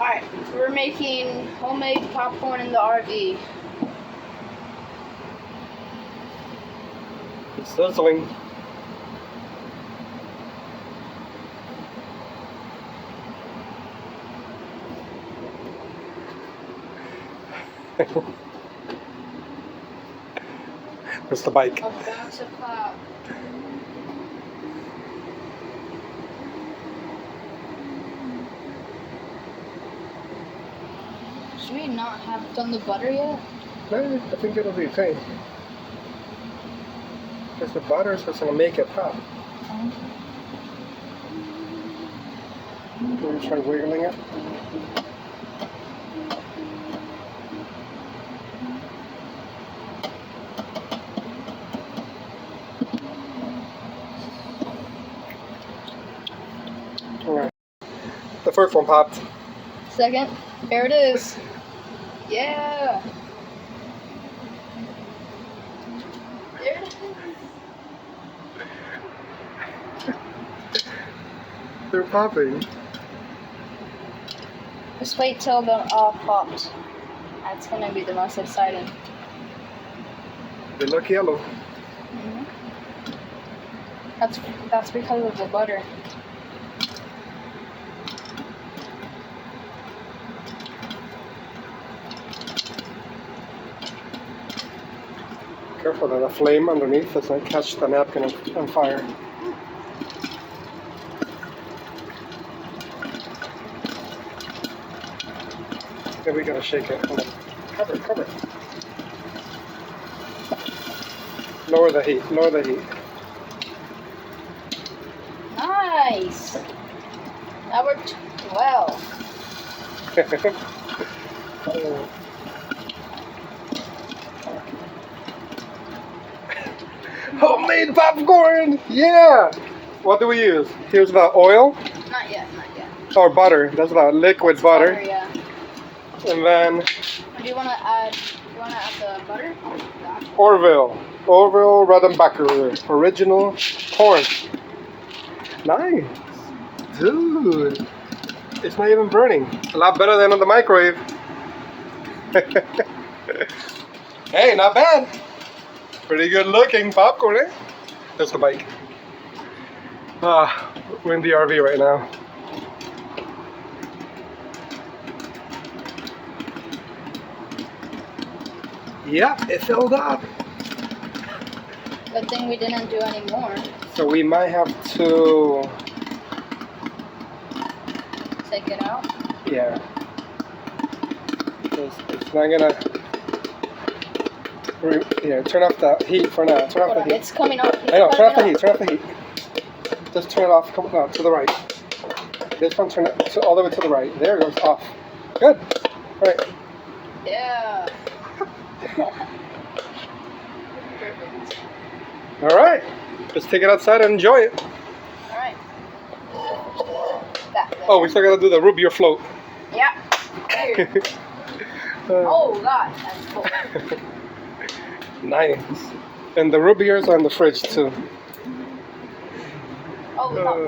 Alright, we're making homemade popcorn in the RV. It's sizzling. Where's the bike? A box of pop. Should we not have done the butter yet? No, I think it'll be okay. Because the butter is what's going to make it pop. We're going to try wiggling it. Alright. The first one popped. Second. There it is. Yeah. There it is. They're popping. Just wait till they're all popped. That's gonna be the most exciting. They look yellow. Mm-hmm. That's because of the butter. Careful that the flame underneath doesn't catch the napkin on fire. Yeah, we gotta shake it. Hold on. Cover it, cover it. Lower the heat, lower the heat. Nice. That worked well. Oh. Homemade popcorn! Yeah! What do we use? Here's the oil. Not yet, not yet. Or butter. That's the liquid butter. Yeah. And then Do you wanna add the butter? Orville Redenbacher original corn. Nice. Dude. It's not even burning. A lot better than on the microwave. Hey, not bad. Pretty good looking popcorn, eh? That's the bike. We're in the RV right now. Yeah, it filled up. Good thing we didn't do any more. So we might have to... Take it out. Yeah. It's not gonna... Yeah, turn off the heat for now. Turn off the heat. It's coming up. I know, turn off the heat, turn off the heat. Just turn it off, come on, to the right. This one, turn it all the way to the right. There it goes, off. Good. All right. Yeah. All right. Let's take it outside and enjoy it. Alright. Oh, we still gotta do the root beer float. Yeah. Oh God, that's cool. Nice. And the root beers are in the fridge too. Oh, we got